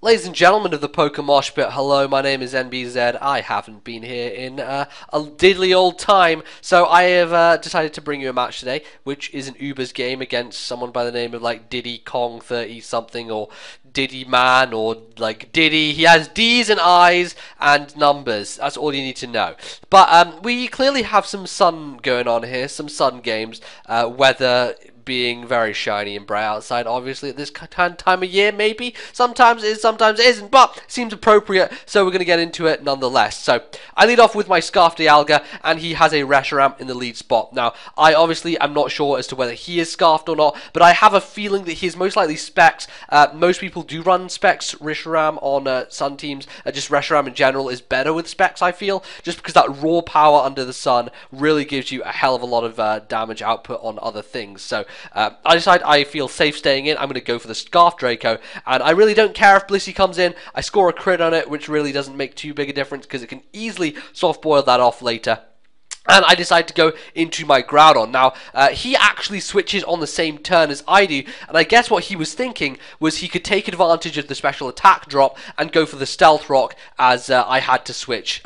Ladies and gentlemen of the PokeMoshPit, hello, my name is NBZ. I haven't been here in a diddly old time, so I have decided to bring you a match today, which is an Uber's game against someone by the name of like Diddy Kong 30 something, or Diddy Man, or like Diddy. He has D's and I's and numbers. That's all you need to know. But we clearly have some sun going on here, some sun games, weather being very shiny and bright outside, obviously at this time of year. Maybe sometimes it is, sometimes it isn't, but it seems appropriate, so we're going to get into it nonetheless. So I lead off with my Scarf Dialga, and he has a Reshiram in the lead spot. Now I obviously am not sure as to whether he is scarfed or not, but I have a feeling that he is most likely Specs. Most people do run Specs Reshiram on sun teams. Just Reshiram in general is better with Specs, I feel, just because that raw power under the sun really gives you a hell of a lot of damage output on other things. So I decide I feel safe staying in. I'm going to go for the Scarf Draco, and I really don't care if Blissey comes in. I score a crit on it, which really doesn't make too big a difference because it can easily soft boil that off later. And I decide to go into my Groudon. Now, he actually switches on the same turn as I do, and I guess what he was thinking was he could take advantage of the special attack drop and go for the Stealth Rock as I had to switch.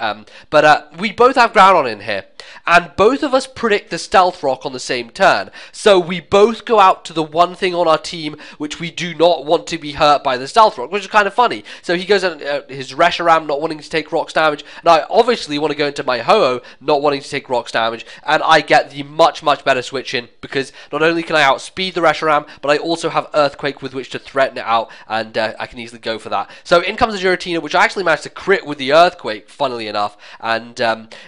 But we both have Groudon in here, and both of us predict the Stealth Rock on the same turn. So we both go out to the one thing on our team which we do not want to be hurt by the Stealth Rock, which is kind of funny. So he goes on his Reshiram, not wanting to take Rocks damage, and I obviously want to go into my Ho-Oh, not wanting to take Rocks damage, and I get the much better switch in, because not only can I outspeed the Reshiram, but I also have Earthquake with which to threaten it out, and I can easily go for that. So in comes the Giratina, which I actually managed to crit with the Earthquake, funnily enough, and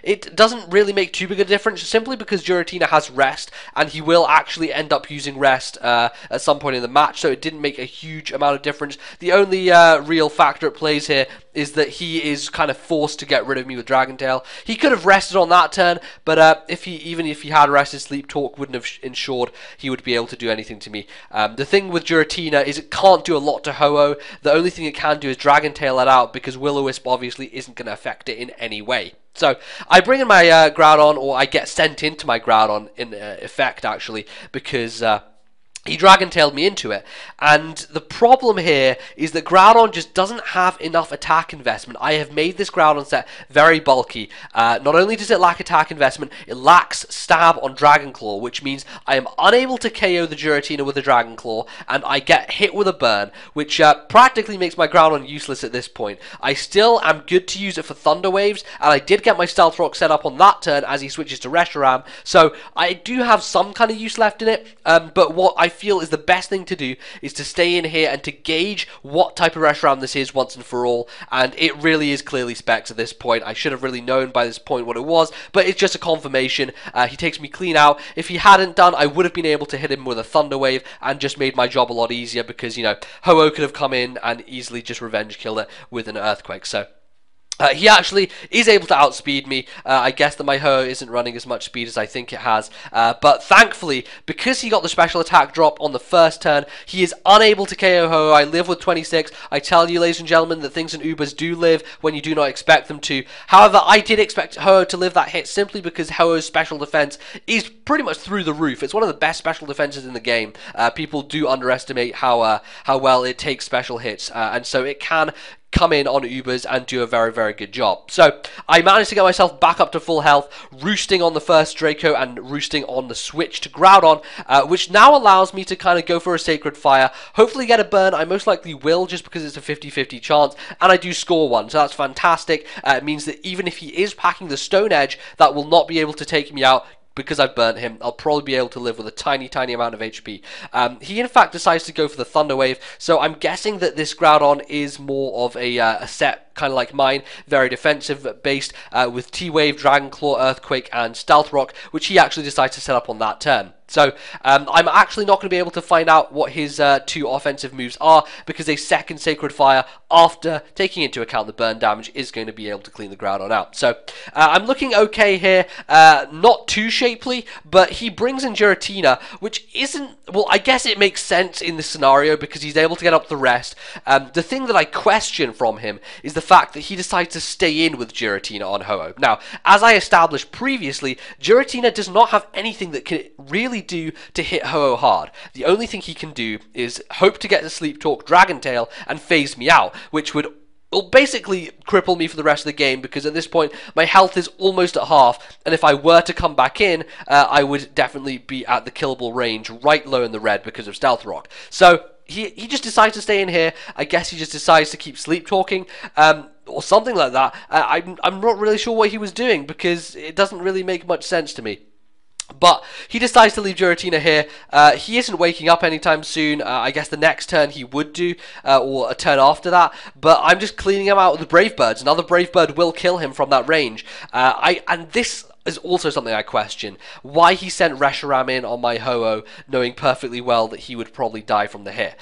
it doesn't really make too big a difference, simply because Giratina has Rest, and he will actually end up using Rest at some point in the match, so it didn't make a huge amount of difference. The only real factor at plays here is that he is kind of forced to get rid of me with Dragon Tail. He could have rested on that turn, but even if he had rested, Sleep Talk wouldn't have ensured he would be able to do anything to me. The thing with Giratina is it can't do a lot to Ho-Oh. The only thing it can do is Dragon Tail it out, because Will-O-Wisp obviously isn't going to affect it in any way. So I bring in my Groudon, or I get sent into my Groudon in effect, actually, because he Dragon-tailed me into it, and the problem here is that Groudon just doesn't have enough attack investment. I have made this Groudon set very bulky. Not only does it lack attack investment, it lacks stab on Dragon Claw, which means I am unable to KO the Giratina with a Dragon Claw, and I get hit with a burn, which practically makes my Groudon useless at this point. I still am good to use it for Thunder Waves, and I did get my Stealth Rock set up on that turn as he switches to Reshiram, so I do have some kind of use left in it, but what I feel is the best thing to do is to stay in here and to gauge what type of Reshiram this is once and for all, and it really is clearly Specs at this point. I should have really known by this point what it was, but it's just a confirmation. He takes me clean out. If he hadn't done, I would have been able to hit him with a Thunder Wave and just made my job a lot easier, because, you know, Ho-Oh could have come in and easily just revenge killed it with an Earthquake. So he actually is able to outspeed me. I guess that my Ho-Oh isn't running as much speed as I think it has. But thankfully, because he got the special attack drop on the first turn, he is unable to KO Ho-Oh. I live with 26. I tell you, ladies and gentlemen, that things in Ubers do live when you do not expect them to. However, I did expect Ho-Oh to live that hit, simply because Ho-Oh's special defense is pretty much through the roof. It's one of the best special defenses in the game. People do underestimate how well it takes special hits, and so it can come in on Ubers and do a very good job. So I managed to get myself back up to full health, roosting on the first Draco and roosting on the switch to Groudon, which now allows me to kind of go for a Sacred Fire, hopefully get a burn. I most likely will, just because it's a 50-50 chance, and I do score one, so that's fantastic. It means that even if he is packing the Stone Edge, that will not be able to take me out. Because I've burnt him, I'll probably be able to live with a tiny amount of HP. He in fact decides to go for the Thunder Wave, so I'm guessing that this Groudon is more of a set kind of like mine, very defensive based, with T-Wave, Dragon Claw, Earthquake, and Stealth Rock, which he actually decides to set up on that turn. So I'm actually not going to be able to find out what his two offensive moves are, because a second Sacred Fire, after taking into account the burn damage, is going to be able to clean the Groudon out. So I'm looking okay here, not too shapely, but he brings in Giratina, which isn't, well, I guess it makes sense in this scenario because he's able to get up the rest. The thing that I question from him is the fact that he decides to stay in with Giratina on Ho-Oh. Now, as I established previously, Giratina does not have anything that can really really do to hit Ho-Oh hard. The only thing he can do is hope to get the Sleep Talk Dragon Tail and phase me out, which would will basically cripple me for the rest of the game, because at this point my health is almost at half, and if I were to come back in, I would definitely be at the killable range, right low in the red because of Stealth Rock. So he just decides to stay in here. I guess he just decides to keep sleep talking, or something like that. I'm not really sure what he was doing, because it doesn't really make much sense to me. But he decides to leave Giratina here. He isn't waking up anytime soon. I guess the next turn he would do, or a turn after that. But I'm just cleaning him out with the Brave Birds. Another Brave Bird will kill him from that range. And this is also something I question. Why he sent Reshiram in on my Ho-Oh, knowing perfectly well that he would probably die from the hit.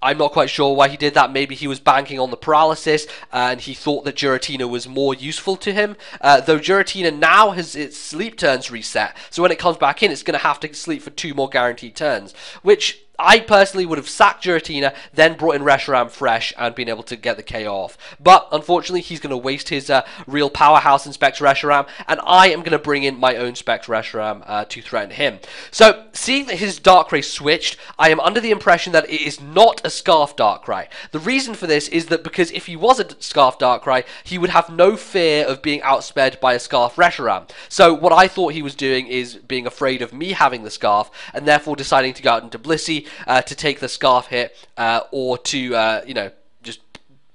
I'm not quite sure why he did that. Maybe he was banking on the paralysis, and he thought that Giratina was more useful to him. Though Giratina now has its sleep turns reset, so when it comes back in, it's going to have to sleep for 2 more guaranteed turns, which I personally would have sacked Giratina, then brought in Reshiram fresh and been able to get the KO off. But unfortunately, he's going to waste his real powerhouse in Spectre Reshiram, and I am going to bring in my own Spectre Reshiram to threaten him. So, seeing that his Darkrai switched, I am under the impression that it is not a Scarf Darkrai. The reason for this is that because if he was a Scarf Darkrai, he would have no fear of being outsped by a Scarf Reshiram. So what I thought he was doing is being afraid of me having the Scarf, and therefore deciding to go out into Blissey to take the Scarf hit, or to, you know, just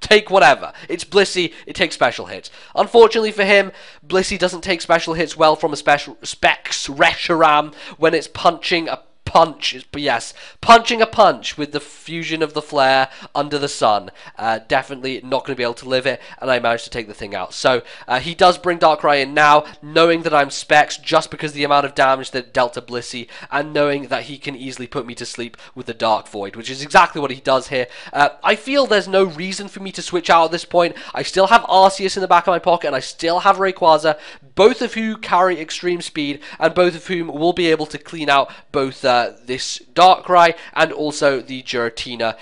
take whatever. It's Blissey, it takes special hits. Unfortunately for him, Blissey doesn't take special hits well from a Specs Reshiram when it's punching a punch. Yes, punching a punch with the fusion of the flare under the sun. Definitely not going to be able to live it, and I managed to take the thing out. So he does bring Darkrai in now, knowing that I'm Specs just because of the amount of damage that it dealt to Blissey, and knowing that he can easily put me to sleep with the Dark Void, which is exactly what he does here. I feel there's no reason for me to switch out at this point. I still have Arceus in the back of my pocket, and I still have Rayquaza, both of whom carry extreme speed, and both of whom will be able to clean out both this Darkrai and also the Giratina,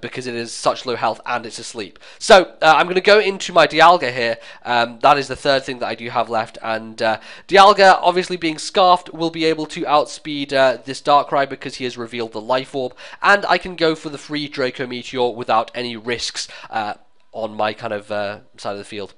because it is such low health and it's asleep. So I'm going to go into my Dialga here. That is the third thing that I do have left, and Dialga, obviously being Scarfed, will be able to outspeed this Darkrai because he has revealed the Life Orb, and I can go for the free Draco Meteor without any risks on my kind of side of the field.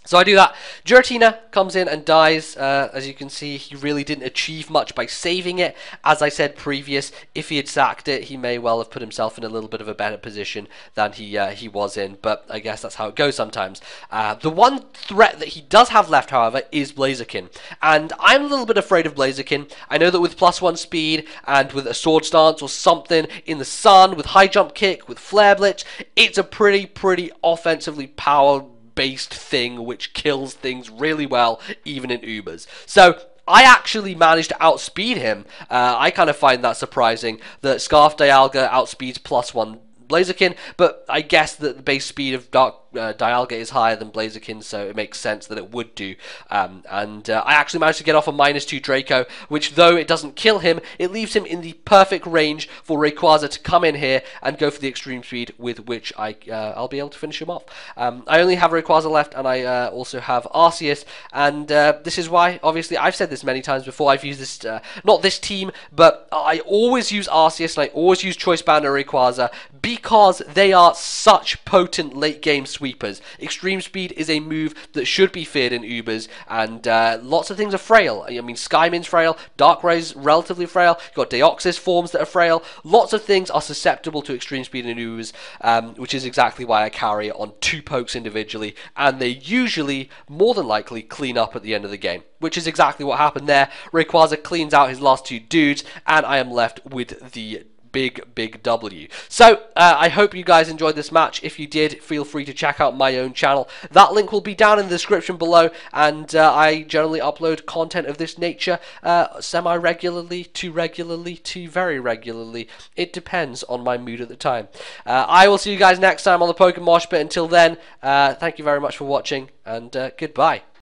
So I do that. Giratina comes in and dies. As you can see, he really didn't achieve much by saving it. As I said previous, if he had sacked it, he may well have put himself in a little bit of a better position than he was in. But I guess that's how it goes sometimes. The one threat that he does have left, however, is Blaziken. And I'm a little bit afraid of Blaziken. I know that with +1 speed and with a Sword Stance or something in the sun, with High Jump Kick, with Flare Blitz, it's a pretty offensively power-based thing which kills things really well, even in Ubers. So I actually managed to outspeed him. I kind of find that surprising that Scarf Dialga outspeeds +1 Blaziken, but I guess that the base speed of Dialga is higher than Blaziken, so it makes sense that it would do. I actually managed to get off a -2 Draco, which, though it doesn't kill him, it leaves him in the perfect range for Rayquaza to come in here and go for the extreme speed with which I'll be able to finish him off. I only have Rayquaza left, and I also have Arceus, and this is why, obviously, I've said this many times before, I've used this, not this team, but I always use Arceus, and I always use Choice Band or Rayquaza, because they are such potent late game sweepers. Extreme Speed is a move that should be feared in Ubers, and lots of things are frail. I mean, Skymin's frail, Darkrai's relatively frail, you've got Deoxys forms that are frail. Lots of things are susceptible to Extreme Speed in Ubers, which is exactly why I carry it on 2 pokes individually, and they usually, more than likely, clean up at the end of the game, which is exactly what happened there. Rayquaza cleans out his last 2 dudes, and I am left with the big W. So I hope you guys enjoyed this match. If you did, feel free to check out my own channel. That link will be down in the description below, and I generally upload content of this nature semi-regularly to regularly to very regularly. It depends on my mood at the time. I will see you guys next time on the PokeMoshPit. Until then, thank you very much for watching, and goodbye.